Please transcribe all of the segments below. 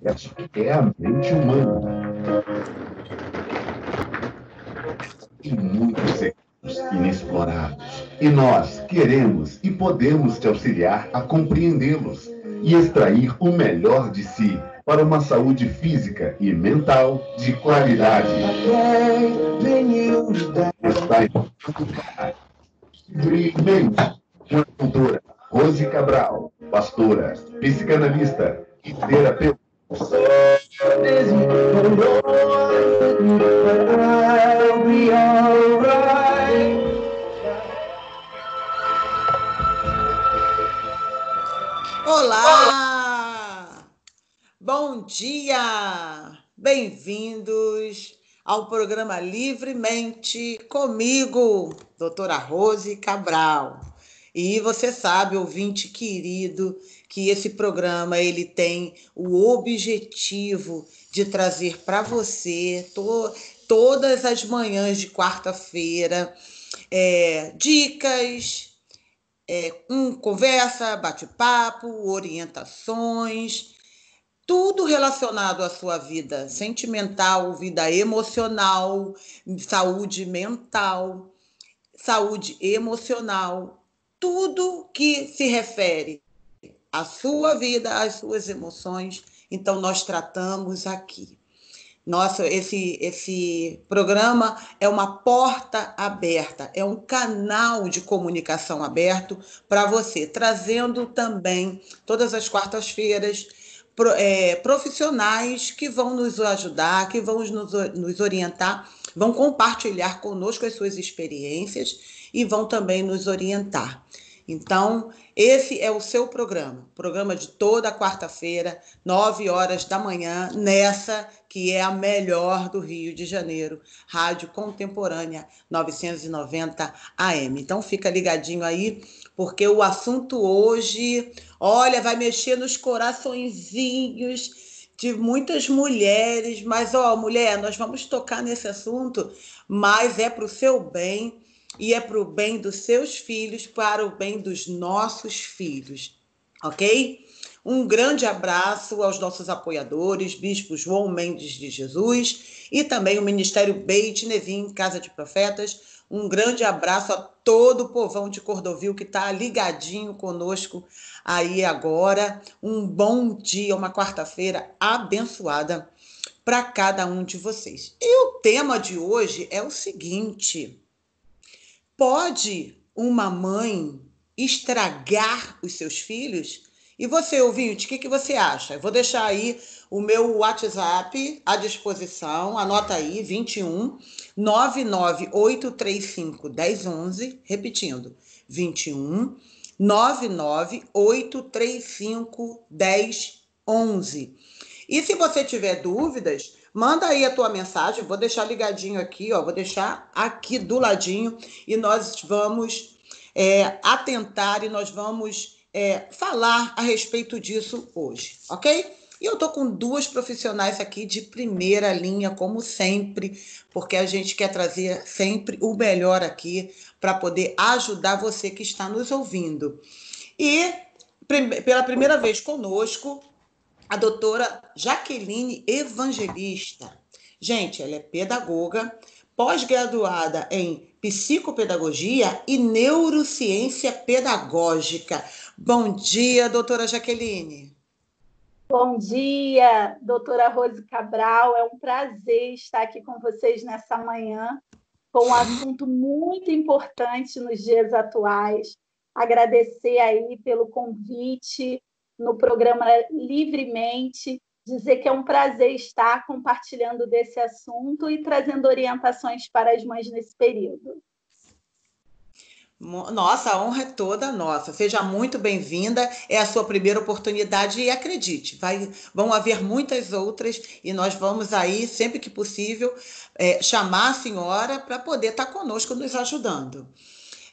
é a mente humana. Tem muitos segredos inexplorados. E nós queremos e podemos te auxiliar a compreendê-los e extrair o melhor de si para uma saúde física e mental de qualidade. Está livremente com a doutora Rose Cabral, pastora, psicanalista e terapeuta. Olá! Bom dia! Bem-vindos ao programa Livremente comigo, doutora Rose Cabral. E você sabe, ouvinte querido, que esse programa ele tem o objetivo de trazer para você todas as manhãs de quarta-feira dicas, conversa, bate-papo, orientações, tudo relacionado à sua vida sentimental, vida emocional, saúde mental, saúde emocional, tudo que se refere à sua vida, às suas emoções. Então, nós tratamos aqui. Nossa, esse programa é uma porta aberta, é um canal de comunicação aberto para você, trazendo também, todas as quartas-feiras, profissionais que vão nos ajudar, que vão nos orientar, vão compartilhar conosco as suas experiências e vão também nos orientar. Então, esse é o seu programa de toda quarta-feira, 9 horas da manhã, nessa que é a melhor do Rio de Janeiro, Rádio Contemporânea 990 AM. Então, fica ligadinho aí, porque o assunto hoje, olha, vai mexer nos coraçõezinhos de muitas mulheres, mas, mulher, nós vamos tocar nesse assunto, mas é para o seu bem, e é para o bem dos seus filhos, para o bem dos nossos filhos, ok? Um grande abraço aos nossos apoiadores, Bispo João Mendes de Jesus e também o Ministério Beit Nevim, Casa de Profetas. Um grande abraço a todo o povão de Cordovil que está ligadinho conosco aí agora. Um bom dia, uma quarta-feira abençoada para cada um de vocês. E o tema de hoje é o seguinte: pode uma mãe estragar os seus filhos? E você, ouvinte, o que você acha? Eu vou deixar aí o meu WhatsApp à disposição, anota aí, 21 99835 1011, repetindo, 21 99835 1011. E se você tiver dúvidas, manda aí a tua mensagem, vou deixar ligadinho aqui, vou deixar aqui do ladinho e nós vamos atentar e nós vamos falar a respeito disso hoje, ok? E eu tô com duas profissionais aqui de primeira linha, como sempre, porque a gente quer trazer sempre o melhor aqui para poder ajudar você que está nos ouvindo. E pela primeira vez conosco, a doutora Jaqueline Evangelista. Gente, ela é pedagoga, pós-graduada em psicopedagogia e neurociência pedagógica. Bom dia, doutora Jaqueline. Bom dia, doutora Rose Cabral. É um prazer estar aqui com vocês nessa manhã, com um assunto muito importante nos dias atuais. Agradecer aí pelo convite no programa Livremente, dizer que é um prazer estar compartilhando desse assunto e trazendo orientações para as mães nesse período. Nossa, a honra é toda nossa. Seja muito bem-vinda. É a sua primeira oportunidade e acredite, vão haver muitas outras e nós vamos aí, sempre que possível, chamar a senhora para poder estar conosco nos ajudando.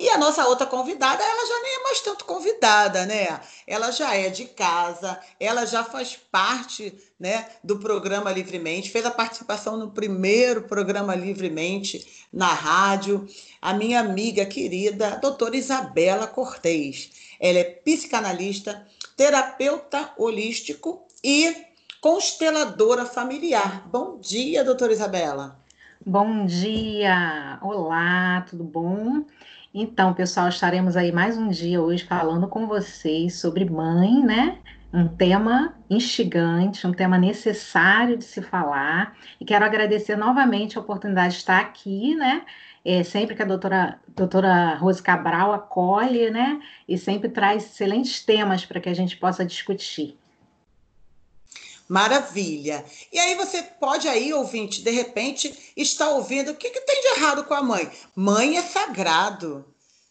E a nossa outra convidada, ela já nem é mais tanto convidada, né? Ela já é de casa, ela já faz parte, né, do programa Livremente, fez a participação no primeiro programa Livremente na rádio, a minha amiga querida, doutora Isabela Cortez. Ela é psicanalista, terapeuta holístico e consteladora familiar. Bom dia, doutora Isabela. Bom dia! Olá, tudo bom? Então, pessoal, estaremos aí mais um dia hoje falando com vocês sobre mãe, né? Um tema instigante, um tema necessário de se falar. E quero agradecer novamente a oportunidade de estar aqui, né? Sempre que a doutora Rose Cabral acolhe, né? E sempre traz excelentes temas para que a gente possa discutir. Maravilha. E aí você pode aí, ouvinte, de repente, estar ouvindo o que tem de errado com a mãe. Mãe é sagrado,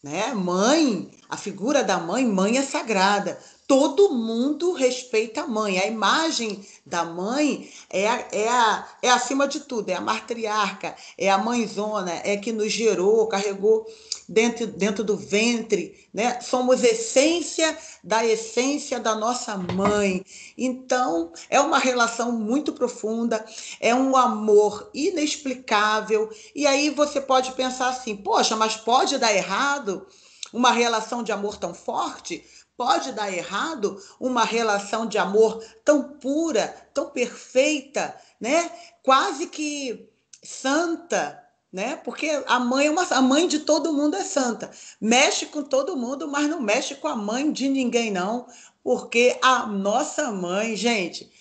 né? Mãe, a figura da mãe é sagrada. Todo mundo respeita a mãe. A imagem da mãe é acima de tudo, é a matriarca, é a mãezona, é que nos gerou, carregou dentro do ventre, né? Somos essência da nossa mãe. Então, é uma relação muito profunda, é um amor inexplicável. E aí você pode pensar assim, poxa, mas pode dar errado uma relação de amor tão forte? Pode dar errado uma relação de amor tão pura, tão perfeita, né? Quase que santa, né? Porque a mãe de todo mundo é santa. Mexe com todo mundo, mas não mexe com a mãe de ninguém, não. Porque a nossa mãe, gente,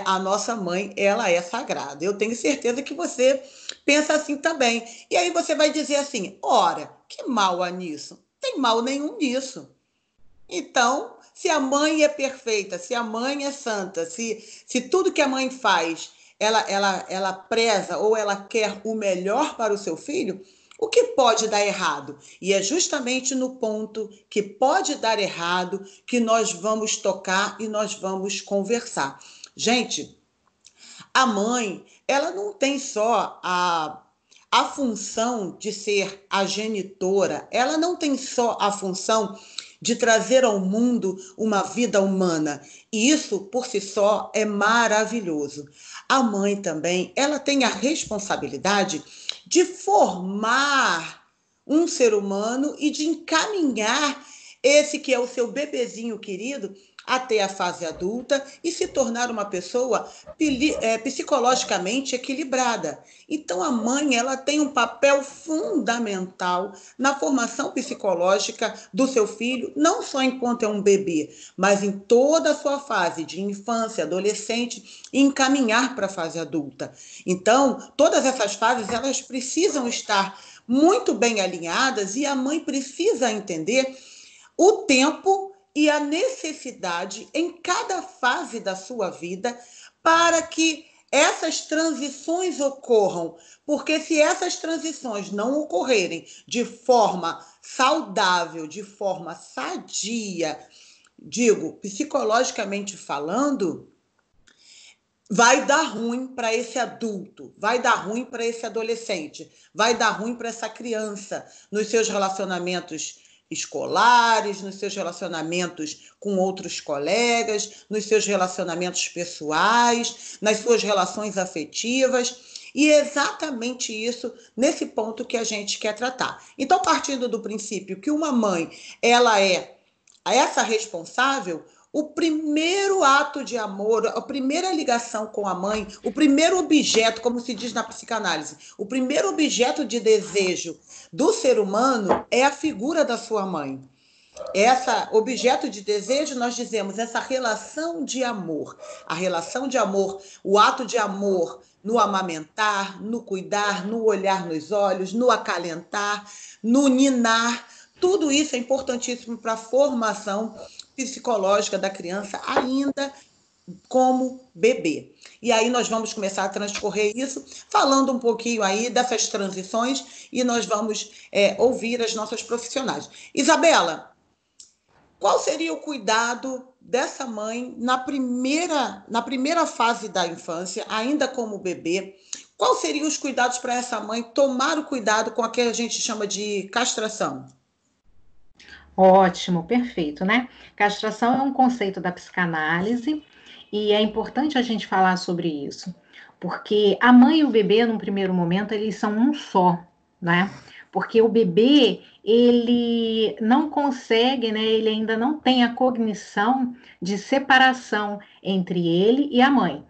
a nossa mãe, ela é sagrada. Eu tenho certeza que você pensa assim também. E aí você vai dizer assim, ora, que mal há nisso? Não tem mal nenhum nisso. Então, se a mãe é perfeita, se a mãe é santa, se tudo que a mãe faz, ela preza ou ela quer o melhor para o seu filho, o que pode dar errado? E é justamente no ponto que pode dar errado que nós vamos tocar e nós vamos conversar. Gente, a mãe, ela não tem só a função de ser a genitora, ela não tem só a função de trazer ao mundo uma vida humana. E isso, por si só, é maravilhoso. A mãe também, ela tem a responsabilidade de formar um ser humano e de encaminhar esse que é o seu bebezinho querido até a fase adulta e se tornar uma pessoa psicologicamente equilibrada. Então, a mãe, ela tem um papel fundamental na formação psicológica do seu filho, não só enquanto é um bebê, mas em toda a sua fase de infância, adolescente e encaminhar para a fase adulta. Então, todas essas fases, elas precisam estar muito bem alinhadas e a mãe precisa entender o tempo e a necessidade em cada fase da sua vida para que essas transições ocorram, porque se essas transições não ocorrerem de forma saudável, de forma sadia, digo, psicologicamente falando, vai dar ruim para esse adulto, vai dar ruim para esse adolescente, vai dar ruim para essa criança nos seus relacionamentos escolares, nos seus relacionamentos com outros colegas, nos seus relacionamentos pessoais, nas suas relações afetivas. E é exatamente isso nesse ponto que a gente quer tratar. Então, partindo do princípio que uma mãe, ela é essa responsável, o primeiro ato de amor, a primeira ligação com a mãe, o primeiro objeto, como se diz na psicanálise, o primeiro objeto de desejo do ser humano é a figura da sua mãe. Essa objeto de desejo, nós dizemos, essa relação de amor. A relação de amor, o ato de amor no amamentar, no cuidar, no olhar nos olhos, no acalentar, no ninar. Tudo isso é importantíssimo para a formação psicológica da criança ainda como bebê. E aí nós vamos começar a transcorrer isso, falando um pouquinho aí dessas transições e nós vamos ouvir as nossas profissionais. Isabela, qual seria o cuidado dessa mãe na primeira fase da infância, ainda como bebê? Quais seriam os cuidados para essa mãe tomar o cuidado com o que a gente chama de castração? Ótimo, perfeito, né? Castração é um conceito da psicanálise e é importante a gente falar sobre isso, porque a mãe e o bebê, num primeiro momento, eles são um só, né? Porque o bebê, ele não consegue, né? Ele ainda não tem a cognição de separação entre ele e a mãe.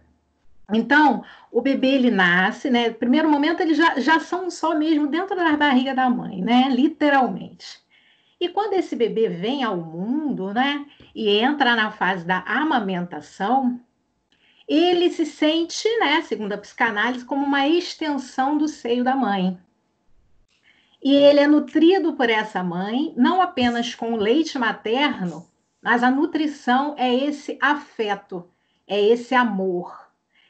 Então, o bebê, ele nasce, né? No primeiro momento, eles já são só mesmo dentro da barriga da mãe, né? Literalmente. E quando esse bebê vem ao mundo, né? E entra na fase da amamentação, ele se sente, né? Segundo a psicanálise, como uma extensão do seio da mãe. E ele é nutrido por essa mãe, não apenas com o leite materno, mas a nutrição é esse afeto, é esse amor,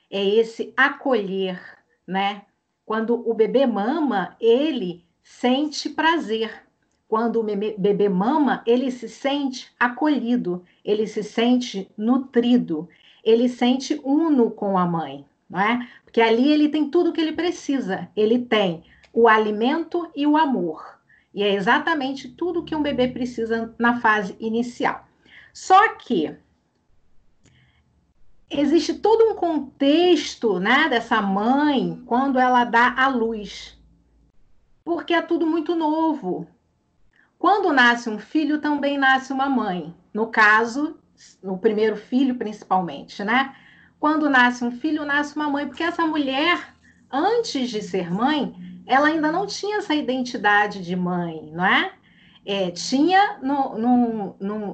é esse acolher, né? Quando o bebê mama, ele sente prazer. Quando o bebê mama, ele se sente acolhido, ele se sente nutrido, ele sente uno com a mãe, não é? Porque ali ele tem tudo o que ele precisa. Ele tem o alimento e o amor. E é exatamente tudo que um bebê precisa na fase inicial. Só que existe todo um contexto, né, dessa mãe quando ela dá à luz, porque é tudo muito novo. Quando nasce um filho, também nasce uma mãe. No caso, o primeiro filho, principalmente, né? Quando nasce um filho, nasce uma mãe, porque essa mulher, antes de ser mãe, ela ainda não tinha essa identidade de mãe, não é? Tinha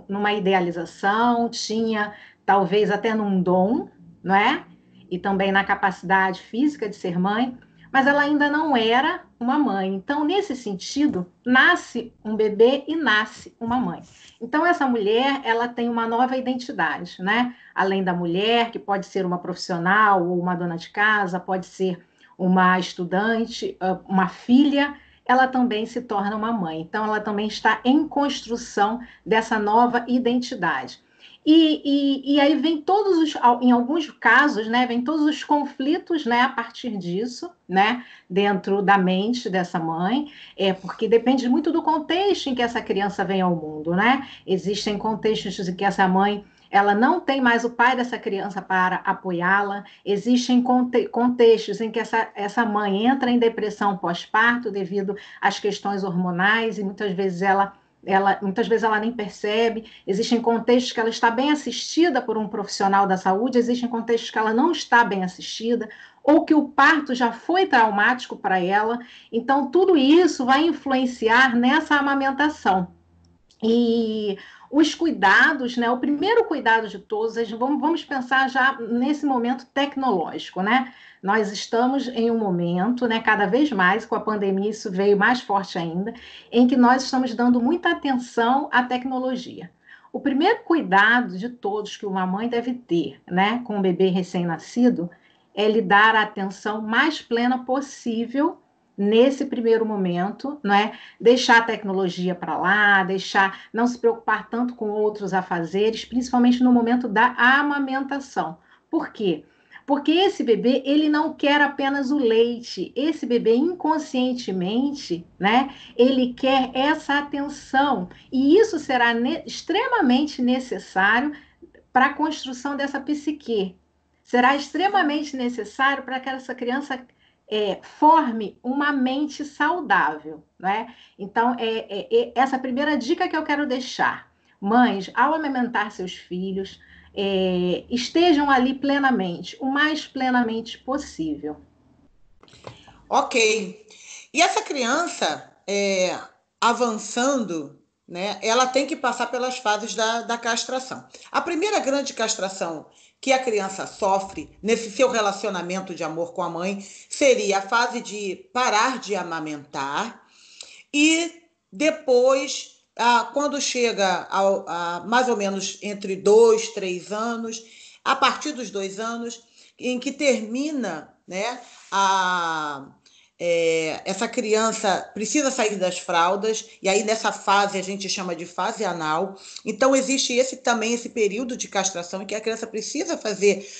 numa idealização, tinha talvez até num dom, não é? E também na capacidade física de ser mãe, mas ela ainda não era uma mãe. Então, nesse sentido, nasce um bebê e nasce uma mãe. Então, essa mulher, ela tem uma nova identidade, né? Além da mulher, que pode ser uma profissional ou uma dona de casa, pode ser uma estudante, uma filha, ela também se torna uma mãe. Então, ela também está em construção dessa nova identidade. E aí vem todos os, em alguns casos, né, vem todos os conflitos, né, a partir disso, né, dentro da mente dessa mãe, porque depende muito do contexto em que essa criança vem ao mundo, né? Existem contextos em que essa mãe ela não tem mais o pai dessa criança para apoiá-la. Existem contextos em que essa mãe entra em depressão pós-parto devido às questões hormonais e muitas vezes ela nem percebe. Existem contextos que ela está bem assistida por um profissional da saúde, existem contextos que ela não está bem assistida, ou que o parto já foi traumático para ela. Então, tudo isso vai influenciar nessa amamentação. E os cuidados, né? O primeiro cuidado de todos, vamos pensar já nesse momento tecnológico, né? Nós estamos em um momento, né, cada vez mais, com a pandemia isso veio mais forte ainda, em que nós estamos dando muita atenção à tecnologia. O primeiro cuidado de todos que uma mãe deve ter, né, com um bebê recém-nascido, é lhe dar a atenção mais plena possível nesse primeiro momento, não é? Deixar a tecnologia para lá, não se preocupar tanto com outros afazeres, principalmente no momento da amamentação. Por quê? Porque esse bebê, ele não quer apenas o leite. Esse bebê, inconscientemente, né, ele quer essa atenção. E isso será extremamente necessário para a construção dessa psique. Será extremamente necessário para que essa criança forme uma mente saudável, né? Então, essa primeira dica que eu quero deixar. Mães, ao amamentar seus filhos, estejam ali plenamente, o mais plenamente possível. Ok. E essa criança, avançando, né, ela tem que passar pelas fases da castração. A primeira grande castração que a criança sofre nesse seu relacionamento de amor com a mãe seria a fase de parar de amamentar e depois, quando chega a mais ou menos entre 2, 3 anos, a partir dos 2 anos, em que termina, né, essa criança precisa sair das fraldas, e aí nessa fase a gente chama de fase anal. Então existe também esse período de castração em que a criança precisa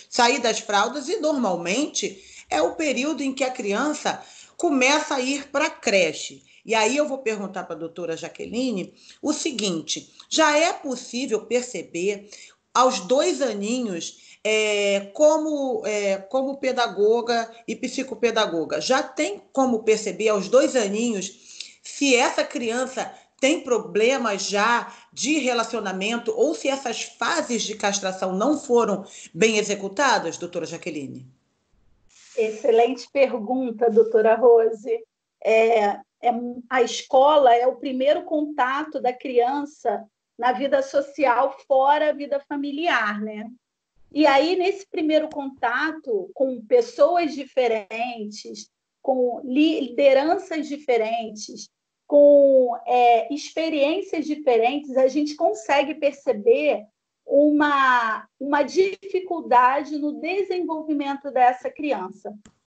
sair das fraldas, e normalmente é o período em que a criança começa a ir para a creche. E aí eu vou perguntar para a doutora Jaqueline o seguinte: já é possível perceber aos 2 aninhos, como pedagoga e psicopedagoga, já tem como perceber aos 2 aninhos se essa criança tem problemas já de relacionamento ou se essas fases de castração não foram bem executadas, doutora Jaqueline? Excelente pergunta, doutora Rose. A escola é o primeiro contato da criança na vida social fora a vida familiar, né? E aí, nesse primeiro contato com pessoas diferentes, com lideranças diferentes, com experiências diferentes, a gente consegue perceber uma dificuldade no desenvolvimento dessa criança.